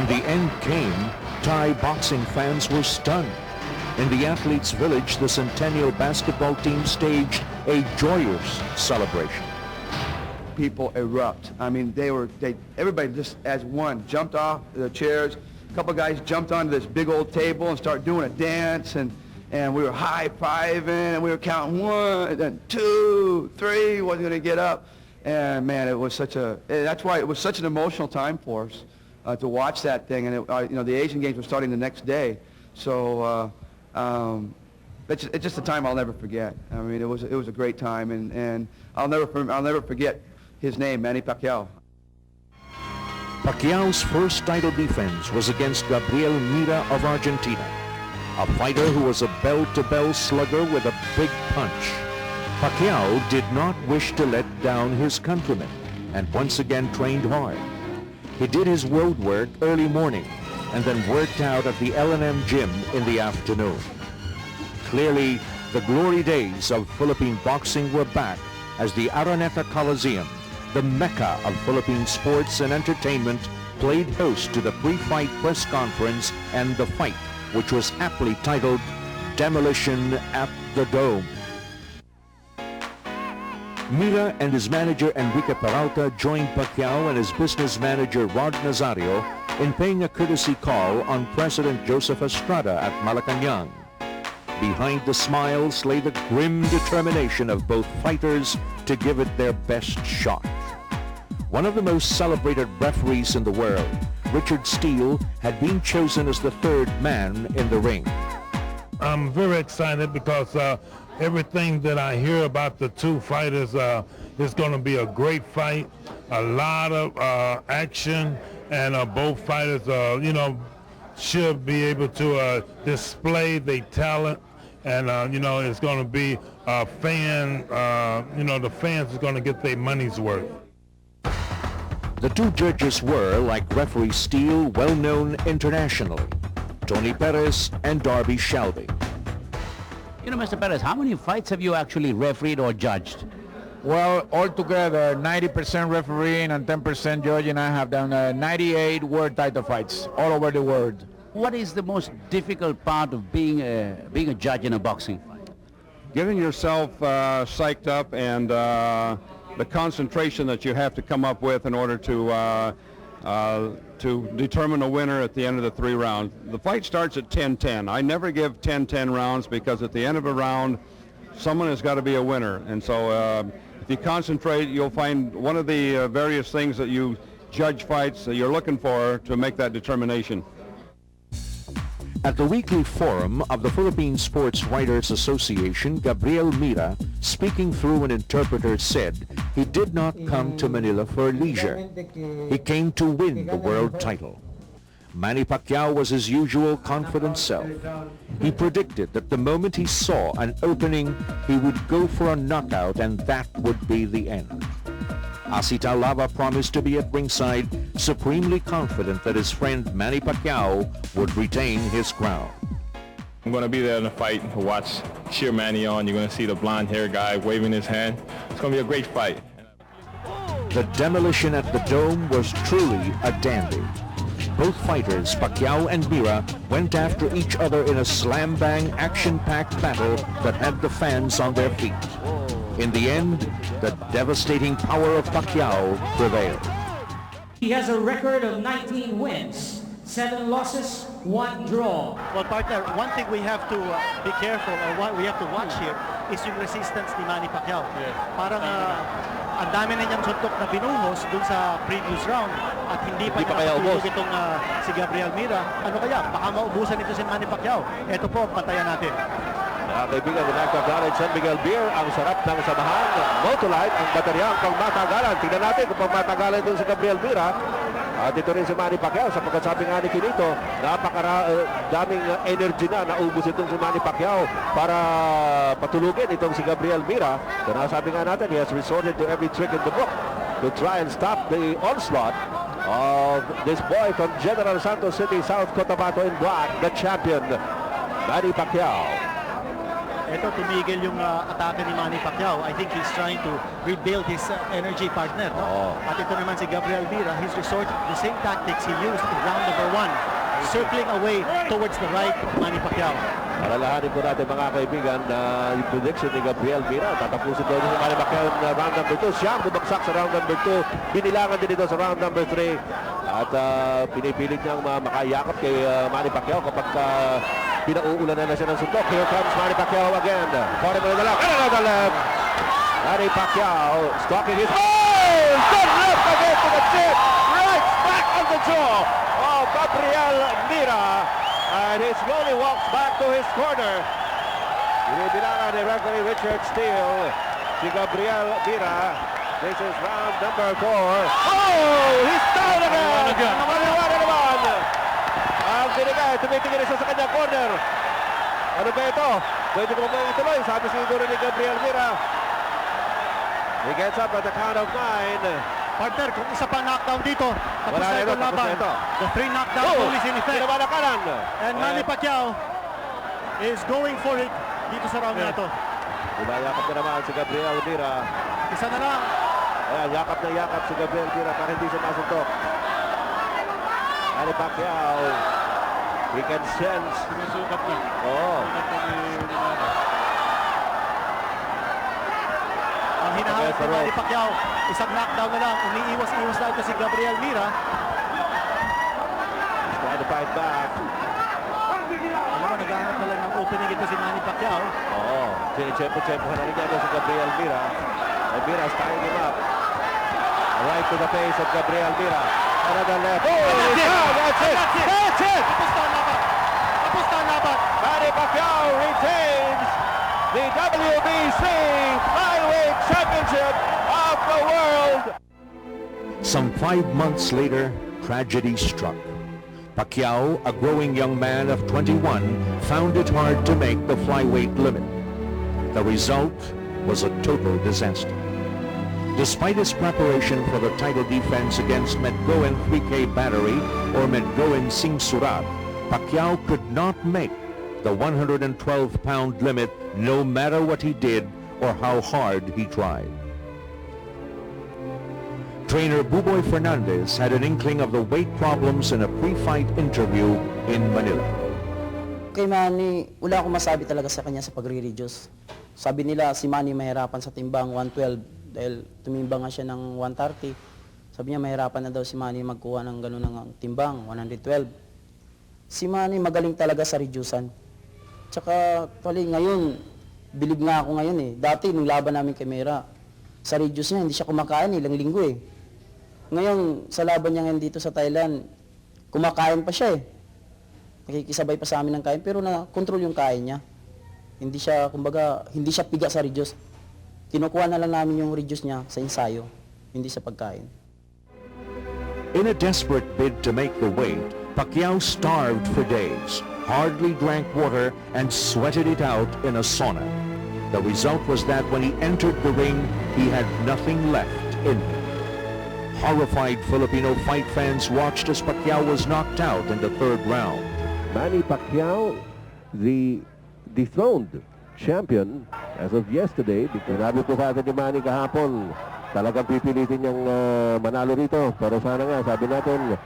When the end came, Thai boxing fans were stunned. In the athletes' village, the Centennial basketball team staged a joyous celebration. People erupt. I mean, everybody just as one jumped off the chairs. A couple guys jumped onto this big old table and started doing a dance, and we were high-fiving, and we were counting 1, and 2, 3, wasn't going to get up. And man, it was that's why it was such an emotional time for us to watch that thing. And the Asian Games were starting the next day. So it's just a time I'll never forget. I mean, it was a great time, and I'll never forget his name, Manny Pacquiao. Pacquiao's first title defense was against Gabriel Mira of Argentina, a fighter who was a bell-to-bell slugger with a big punch. Pacquiao did not wish to let down his countrymen and once again trained hard. He did his road work early morning and then worked out at the L&M gym in the afternoon. Clearly, the glory days of Philippine boxing were back as the Araneta Coliseum, the mecca of Philippine sports and entertainment, played host to the pre-fight press conference and the fight, which was aptly titled Demolition at the Dome. Mira and his manager Enrique Peralta joined Pacquiao and his business manager Rod Nazario in paying a courtesy call on President Joseph Estrada at Malacanang. Behind the smiles lay the grim determination of both fighters to give it their best shot. One of the most celebrated referees in the world, Richard Steele, had been chosen as the third man in the ring. I'm very excited because everything that I hear about the two fighters is going to be a great fight, a lot of action, and both fighters, should be able to display their talent. And, it's going to be a fan, the fans are going to get their money's worth. The two judges were, like referee Steele, well-known internationally, Tony Perez and Darby Shelby. You know, Mr. Perez, how many fights have you actually refereed or judged? Well, altogether, 90% refereeing and 10% judging. I have done 98 world title fights all over the world. What is the most difficult part of being a judge in a boxing fight? Getting yourself psyched up and the concentration that you have to come up with in order to determine a winner at the end of the 3 rounds. The fight starts at 10-10. I never give 10-10 rounds because at the end of a round, someone has got to be a winner. And so if you concentrate, you'll find one of the various things that you judge fights that you're looking for to make that determination. At the weekly forum of the Philippine Sports Writers Association, Gabriel Mira, speaking through an interpreter, said he did not come to Manila for leisure. He came to win the world title. Manny Pacquiao was his usual confident self. He predicted that the moment he saw an opening, he would go for a knockout and that would be the end. Asita Lava promised to be at ringside, supremely confident that his friend Manny Pacquiao would retain his crown. I'm going to be there in the fight to watch, cheer Manny on. You're going to see the blonde-haired guy waving his hand. It's going to be a great fight. The demolition at the Dome was truly a dandy. Both fighters, Pacquiao and Mira, went after each other in a slam-bang, action-packed battle that had the fans on their feet. In the end, the devastating power of Pacquiao prevailed. He has a record of 19 wins, 7 losses, 1 draw. Well, partner, one thing we have to be careful, or what we have to watch here, is yung resistance ni Manny Pacquiao. Parang ang dami na niyang suntok na binuhos dun sa previous round at hindi pa nakatulog itong si Gabriel Mira. Ano kaya? Baka maubusan ito si Manny Pacquiao. Ito po, pantayan natin. Kaibigan, nagkagalit San Miguel Beer, ang sarap ng samahan. Motolite, ang bateryang pangmatagalan. Tingnan natin kung pangmatagalan ito si Gabriel Mira. At ito rin si Manny Pacquiao, sapagkat sabi nga ni Kinito, daming energy na naubos itong si Manny Pacquiao para patulugin itong si Gabriel Mira. Kaya sabi nga natin, he has resorted to every trick in the book to try and stop the onslaught of this boy from General Santos City, South Cotabato in black, the champion, Manny Pacquiao. Ito, tumigil yung atake ni Manny Pacquiao. I think he's trying to rebuild his energy partner. No? At ito naman si Gabriel Mira, he's resorted to the same tactics he used in round number 1, circling away towards the right of Manny Pacquiao. Alalahanin po natin mga kaibigan na yung prediction ni Gabriel Mira, tatapusin daw niya si Manny Pacquiao na round number 2. Siya bumagsak sa round number 2. Binilangan din ito sa round number 3. At pinipilit niyang makayakap kay Manny Pacquiao kapag pinauulanan na siya ng suntok. Here comes Manny Pacquiao again. Forty mo na lang. Another left. Manny Pacquiao stalking his... Oh! Good left again to the chin. Right back on the jaw of Gabriel Mira. And he slowly walks back to his corner. Binibilangan ni referee Richard Steele si Gabriel Mira. This is round number 4. Oh! He's down again! Namaliwana naman! Ang binigay, tumitingin siya sa kanyang corner. Ano ba ito? Pwede ko ba ituloy? Sabi siguro ni Gabriel Mira. He gets up at the count of 9. Partner, kung isa pa knockdown dito, tapos na ito laban. The 3 knockdown rule is in effect. Pinabalakan. And Manny Pacquiao is going for it dito sa round na ito. Umayakap na naman si Gabriel Mira. Isa na lang. Ayan, yakap na yakap si Gabriel Mira para hindi siya masuntok. Manny Pacquiao, he can sense. Sinusukat niya. Oo. Ang hinahanap ni Manny Pacquiao, isang knockdown na lang. Umiiwas-iwas lang ito si Gabriel Mira. He's trying to fight back. Alam mo, naghahanap na lang ng opening ito si Manny Pacquiao. Oo. Tiyempo-tiyempo na rin si Gabriel Mira. And Mira's tying him up. Right to the face of Gabriel Mira. Another left. Oh, that's it! That's it! Tapos na ang laban. Tapos na ang laban. Manny Pacquiao retains the WBC Flyweight Championship of the world. Some 5 months later, tragedy struck. Pacquiao, a growing young man of 21, found it hard to make the flyweight limit. The result was a total disaster. Despite his preparation for the title defense against Medgoen 3K Battery or Medgoen Singh Surat, Pacquiao could not make the 112-pound limit no matter what he did or how hard he tried. Trainer Buboy Fernandez had an inkling of the weight problems in a pre-fight interview in Manila. Kay Manny, wala akong masabi talaga sa kanya sa pagre-reduce. Sabi nila si Manny mahirapan sa timbang 112 dahil tumimbang nga siya ng 130. Sabi niya mahirapan na daw si Manny magkuha ng gano'n ng timbang, 112. Si Manny magaling talaga sa reducean. Tsaka pali ngayon, bilib nga ako ngayon eh. Dati nung laban namin kay Mira, sa reduce niya hindi siya kumakain ilang linggo eh. Ngayon, sa laban niya ngayon dito sa Thailand, kumakain pa siya eh. Nakikisabay pa sa amin ng kain pero na-control yung kain niya. Hindi siya, kumbaga, hindi siya piga sa reduce. Kinukuha na lang namin yung reduce niya sa ensayo, hindi sa pagkain. In a desperate bid to make the weight, Pacquiao starved for days, hardly drank water, and sweated it out in a sauna. The result was that when he entered the ring, he had nothing left in him. Horrified Filipino fight fans watched as Pacquiao was knocked out in the 3rd round. Manny Pacquiao, the dethroned champion as of yesterday. Sinabi po sa atin ni Manny kahapon, talagang pipilitin niyang manalo rito. Pero sana nga, sabi natin,